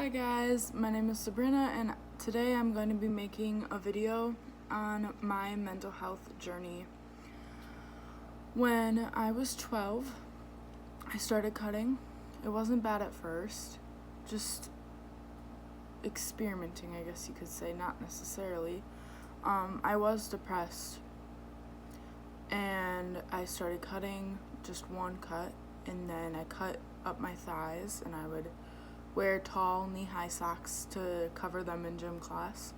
Hi guys, my name is Sabrina and today I'm going to be making a video on my mental health journey. When I was 12, I started cutting. It wasn't bad at first, just experimenting, I guess you could say, not necessarily. I was depressed and I started cutting just one cut, and then I cut up my thighs and I would wear tall knee-high socks to cover them in gym class.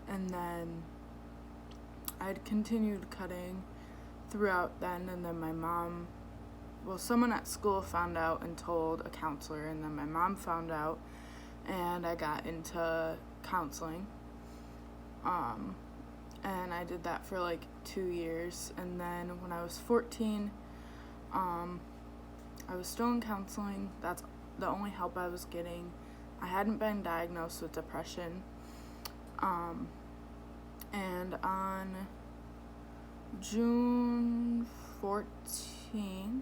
And then I'd continued cutting throughout then, and then my mom, someone at school found out and told a counselor, and then my mom found out and I got into counseling. And I did that for like 2 years, and then when I was 14, I was still in counseling. That's the only help I was getting. I hadn't been diagnosed with depression. And on June 14th,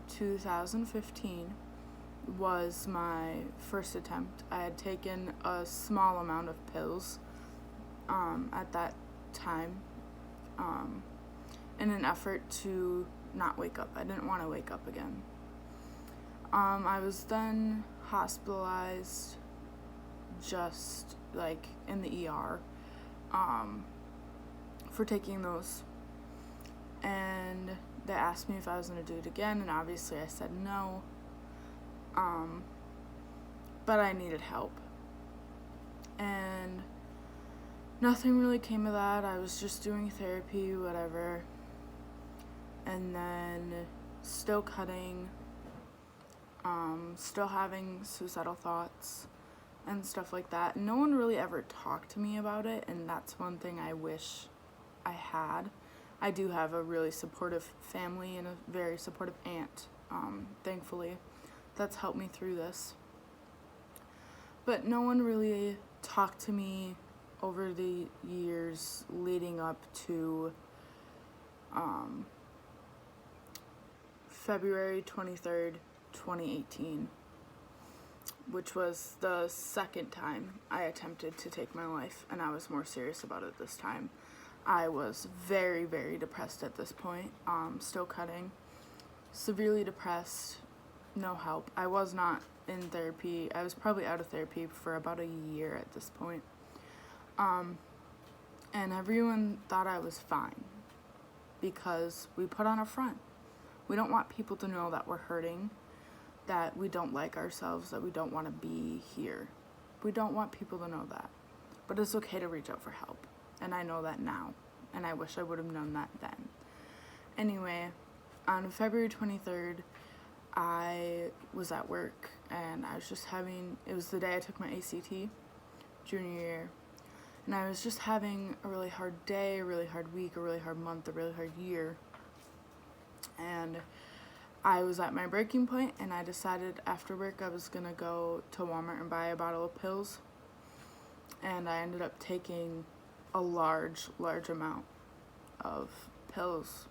2015 was my first attempt. I had taken a small amount of pills at that time in an effort to not wake up. I didn't want to wake up again. I was then hospitalized, just like in the ER, for taking those. And they asked me if I was going to do it again, and obviously I said no. But I needed help. And nothing really came of that. I was just doing therapy, whatever. And then still cutting. Still having suicidal thoughts and stuff like that. No one really ever talked to me about it, and that's one thing I wish I had. I do have a really supportive family and a very supportive aunt, thankfully, that's helped me through this. But no one really talked to me over the years leading up to February 23rd, 2018, which was the second time I attempted to take my life, and I was more serious about it this time. I was very, very depressed at this point, still cutting, severely depressed, no help. I was not in therapy. I was probably out of therapy for about a year at this point. And everyone thought I was fine because we put on a front. We don't want people to know that we're hurting, that we don't like ourselves, that we don't want to be here. We don't want people to know that. But it's okay to reach out for help. And I know that now. And I wish I would have known that then. Anyway, on February 23rd, I was at work and I was just it was the day I took my ACT, junior year. And I was just having a really hard day, a really hard week, a really hard month, a really hard year. And I was at my breaking point, and I decided after work I was going to go to Walmart and buy a bottle of pills. And I ended up taking a large amount of pills.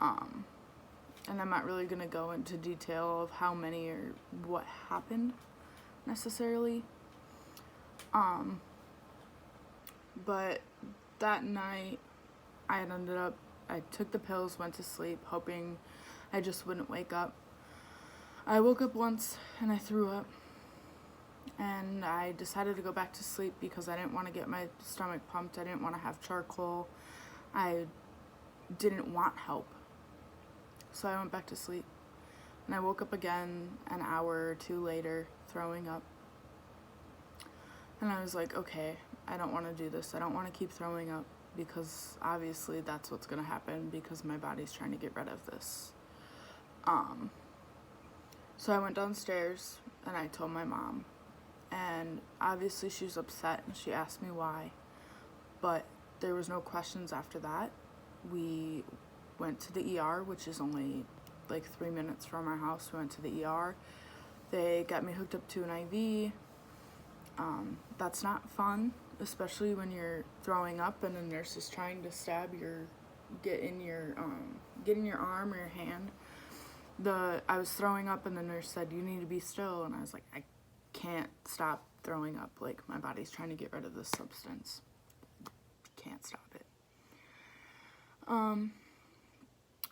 And I'm not really going to go into detail of how many or what happened necessarily. But that night I took the pills, went to sleep, hoping I just wouldn't wake up. I woke up once and I threw up, and I decided to go back to sleep because I didn't want to get my stomach pumped. I didn't want to have charcoal. I didn't want help. So I went back to sleep, and I woke up again an hour or two later throwing up. And I was like, okay, I don't want to do this. I don't want to keep throwing up, because obviously that's what's going to happen because my body's trying to get rid of this. So I went downstairs and I told my mom, and obviously she was upset and she asked me why, but there was no questions after that. We went to the ER, which is only like 3 minutes from our house. We went to the ER. They got me hooked up to an IV. That's not fun, especially when you're throwing up and the nurse is trying to get in your arm or your hand. I was throwing up and the nurse said, "You need to be still." And I was like, "I can't stop throwing up. Like, my body's trying to get rid of this substance. Can't stop it."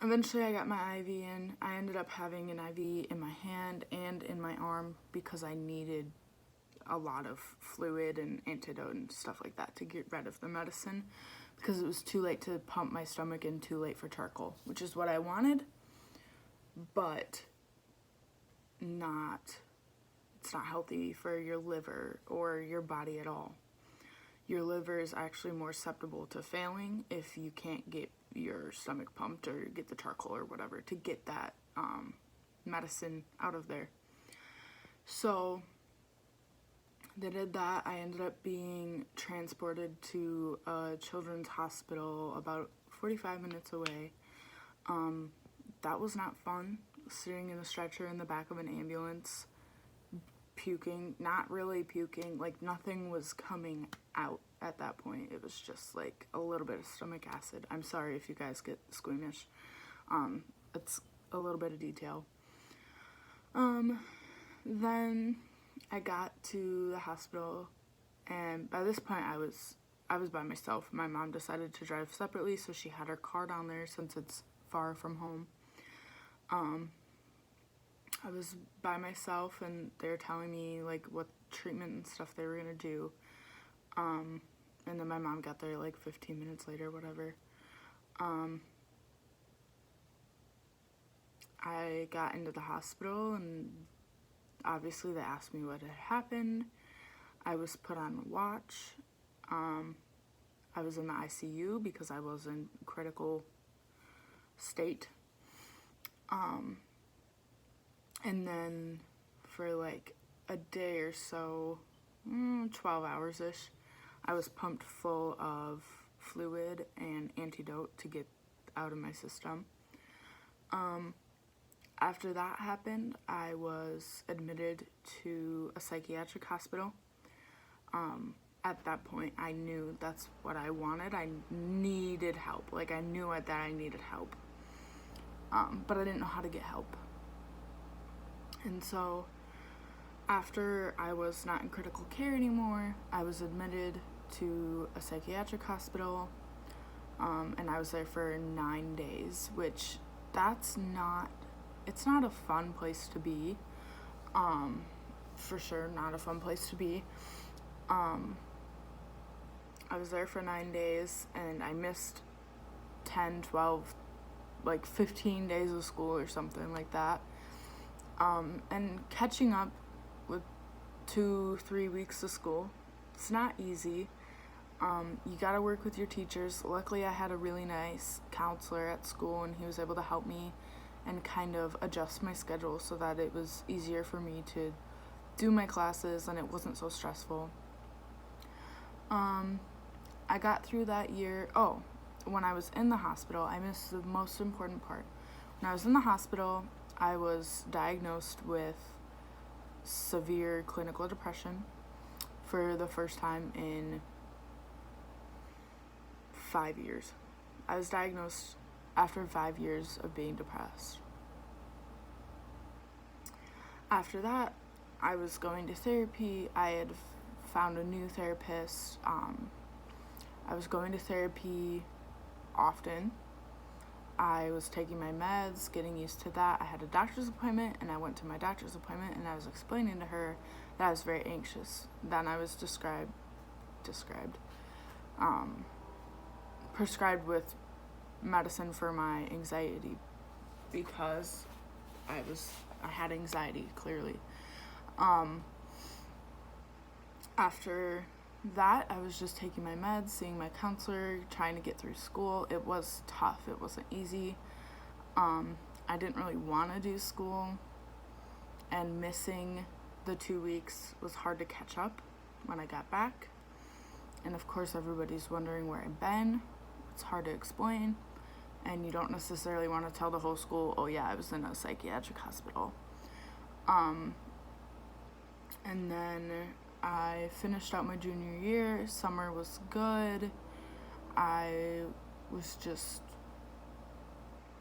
Eventually I got my IV in. I ended up having an IV in my hand and in my arm because I needed a lot of fluid and antidote and stuff like that to get rid of the medicine, because it was too late to pump my stomach and too late for charcoal, which is what I wanted, but it's not healthy for your liver or your body at all. Your liver is actually more susceptible to failing if you can't get your stomach pumped or get the charcoal or whatever to get that medicine out of there. So they did that. I ended up being transported to a children's hospital about 45 minutes away. That was not fun, sitting in a stretcher in the back of an ambulance, puking, not really puking, like nothing was coming out at that point. It was just like a little bit of stomach acid. I'm sorry if you guys get squeamish. It's a little bit of detail. Then I got to the hospital, and by this point I was by myself. My mom decided to drive separately, so she had her car down there since it's far from home. I was by myself, and they were telling me like what treatment and stuff they were gonna do. And then my mom got there like 15 minutes later, whatever. I got into the hospital, and obviously they asked me what had happened. I was put on watch. I was in the ICU because I was in critical state. And then for like a day or so, 12 hours-ish, I was pumped full of fluid and antidote to get out of my system. After that happened, I was admitted to a psychiatric hospital. At that point, I knew that's what I wanted. I needed help. Like, I knew that I needed help. But I didn't know how to get help. And so, after I was not in critical care anymore, I was admitted to a psychiatric hospital, and I was there for 9 days, which it's not a fun place to be, for sure, not a fun place to be. I was there for 9 days, and I missed 10, 12, like 15 days of school or something like that. And catching up with 2-3 weeks of school, it's not easy. You gotta work with your teachers. Luckily, I had a really nice counselor at school, and he was able to help me and kind of adjust my schedule so that it was easier for me to do my classes and it wasn't so stressful. I got through that year. When I was in the hospital, I missed the most important part. When I was in the hospital, I was diagnosed with severe clinical depression for the first time in 5 years. I was diagnosed after 5 years of being depressed. After that, I was going to therapy. I had found a new therapist. I was going to therapy often. I was taking my meds, getting used to that. I had a doctor's appointment, and I went to my doctor's appointment, and I was explaining to her that I was very anxious. Then I was prescribed with medicine for my anxiety because I had anxiety, clearly. After that, I was just taking my meds, seeing my counselor, trying to get through school. It was tough. It wasn't easy. I didn't really want to do school, and missing the 2 weeks was hard to catch up when I got back. And of course, everybody's wondering where I've been. It's hard to explain, and you don't necessarily want to tell the whole school, oh yeah, I was in a psychiatric hospital. And then I finished out my junior year. Summer was good. I was just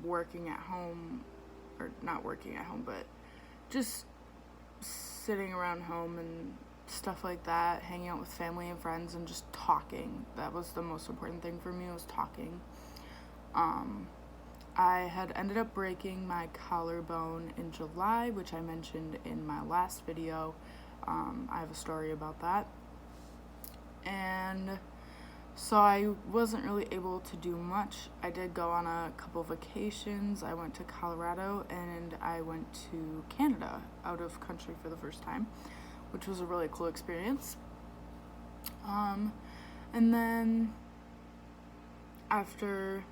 working at home or not working at home, but just sitting around home and stuff like that, hanging out with family and friends and just talking. That was the most important thing for me, was talking. I had ended up breaking my collarbone in July, which I mentioned in my last video. I have a story about that. And so I wasn't really able to do much. I did go on a couple vacations. I went to Colorado and I went to Canada, out of country for the first time, which was a really cool experience. And then after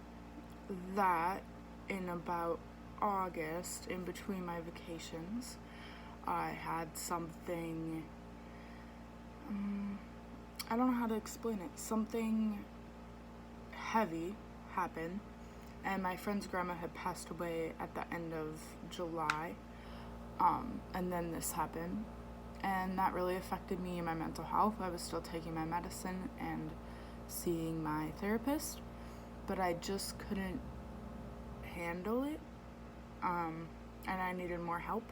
that, in about August, in between my vacations, I had something, I don't know how to explain it, something heavy happen, and my friend's grandma had passed away at the end of July, and then this happened, and that really affected me and my mental health. I was still taking my medicine and seeing my therapist, but I just couldn't handle it, and I needed more help.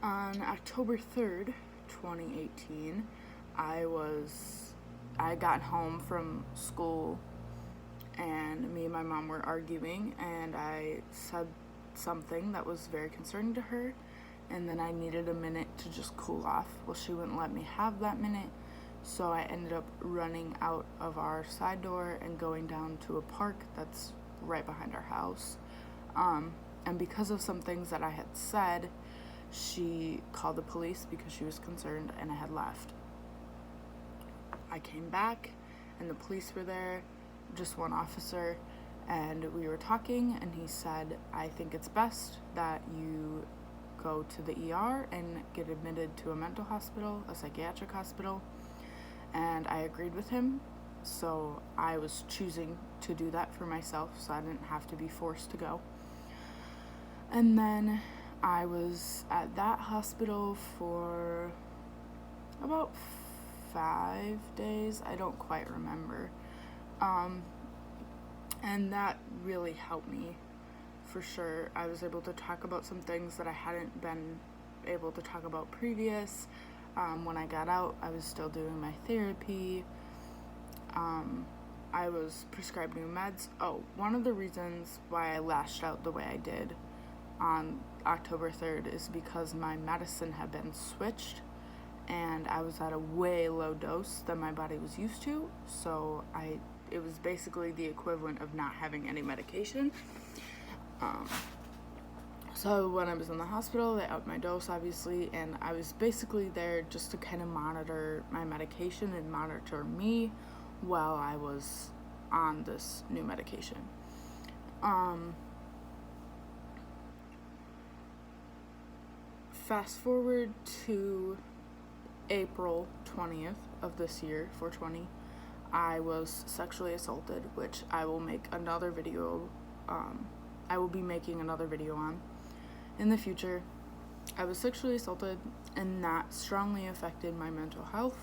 On October 3rd, 2018, I got home from school and me and my mom were arguing, and I said something that was very concerning to her, and then I needed a minute to just cool off. Well, she wouldn't let me have that minute, so I ended up running out of our side door and going down to a park that's right behind our house. And because of some things that I had said, she called the police because she was concerned, and I had left. I came back and the police were there, just one officer, and we were talking, and he said, I think it's best that you go to the ER and get admitted to a mental hospital, a psychiatric hospital. And I agreed with him, so I was choosing to do that for myself, so I didn't have to be forced to go. And then I was at that hospital for about 5 days. I don't quite remember. And that really helped me, for sure. I was able to talk about some things that I hadn't been able to talk about previous. When I got out, I was still doing my therapy. I was prescribed new meds. Oh, one of the reasons why I lashed out the way I did on October 3rd is because my medicine had been switched, and I was at a way low dose than my body was used to, so it was basically the equivalent of not having any medication. So when I was in the hospital, they upped my dose, obviously, and I was basically there just to kind of monitor my medication and monitor me while I was on this new medication. Fast forward to April 20th of this year, 420, I was sexually assaulted, which I will make another video, I will be making another video on in the future. I was sexually assaulted, and that strongly affected my mental health.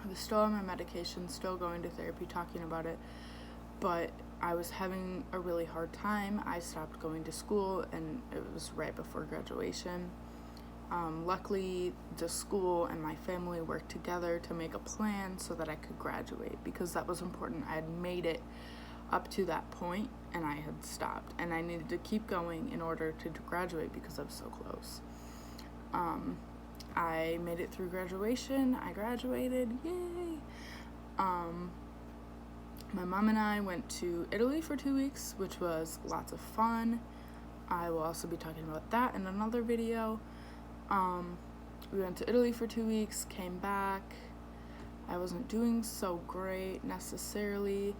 I was still on my medication, still going to therapy, talking about it, but I was having a really hard time. I stopped going to school, and it was right before graduation. Luckily, the school and my family worked together to make a plan so that I could graduate, because that was important. I had made it up to that point, and I had stopped, and I needed to keep going in order to graduate because I was so close. I made it through graduation. I graduated, yay! My mom and I went to Italy for 2 weeks, which was lots of fun. I will also be talking about that in another video. We went to Italy for 2 weeks, came back. I wasn't doing so great necessarily.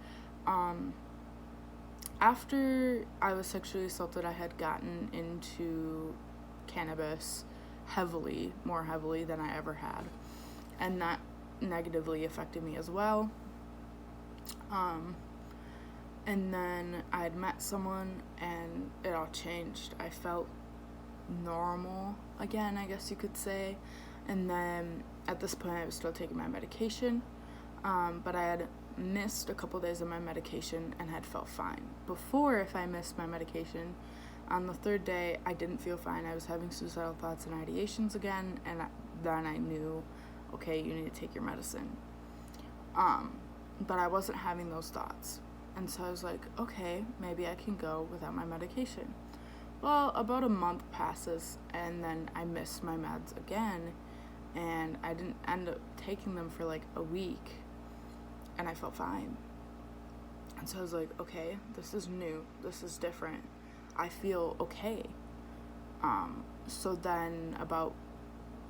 After I was sexually assaulted, I had gotten into cannabis more heavily than I ever had, and that negatively affected me as well. And then I had met someone, and it all changed. I felt normal again, I guess you could say. And then at this point I was still taking my medication, but I had missed a couple days of my medication and had felt fine. Before, if I missed my medication, On the third day, I didn't feel fine. I was having suicidal thoughts and ideations again, and then I knew, okay, you need to take your medicine. But I wasn't having those thoughts. And so I was like, okay, maybe I can go without my medication. Well, about a month passes, and then I missed my meds again, and I didn't end up taking them for like a week, and I felt fine. And so I was like, okay, this is new, this is different, I feel okay. So then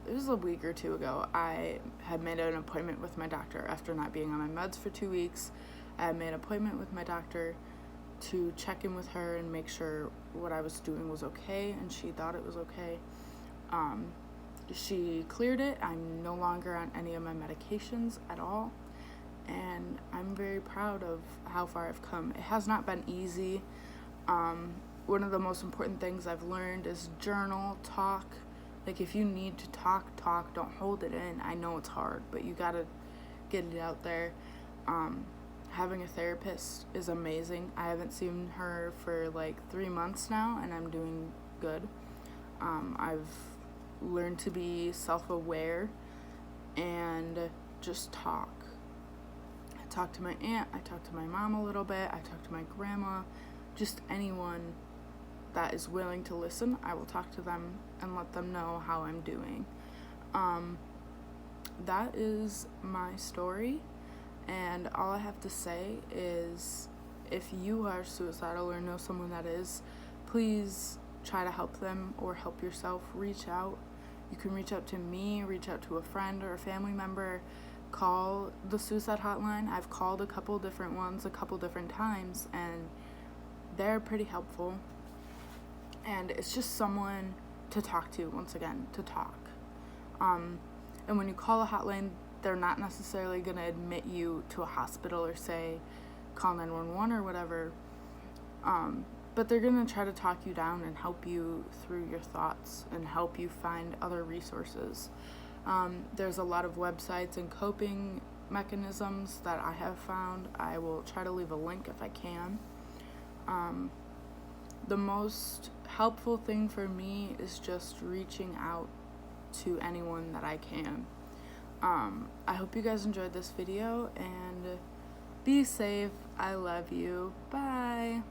it was a week or two ago, I had made an appointment with my doctor after not being on my meds for 2 weeks. I had made an appointment with my doctor to check in with her and make sure what I was doing was okay, and she thought it was okay. She cleared it. I'm no longer on any of my medications at all, and I'm very proud of how far I've come. It has not been easy. One of the most important things I've learned is journal, talk. Like, if you need to talk, don't hold it in. I know it's hard, but you gotta get it out there. Having a therapist is amazing. I haven't seen her for like 3 months now, and I'm doing good. I've learned to be self-aware and just talk. I talk to my aunt, I talk to my mom a little bit, I talk to my grandma, just anyone that is willing to listen. I will talk to them and let them know how I'm doing. That is my story. And all I have to say is, if you are suicidal or know someone that is, please try to help them or help yourself. Reach out. You can reach out to me, reach out to a friend or a family member. Call the suicide hotline. I've called a couple different ones a couple different times, and they're pretty helpful. And it's just someone to talk to, once again, to talk. And when you call a hotline, they're not necessarily going to admit you to a hospital or say call 911 or whatever, but they're going to try to talk you down and help you through your thoughts and help you find other resources. There's a lot of websites and coping mechanisms that I have found. I will try to leave a link if I can. The most helpful thing for me is just reaching out to anyone that I can. I hope you guys enjoyed this video, and be safe. I love you. Bye.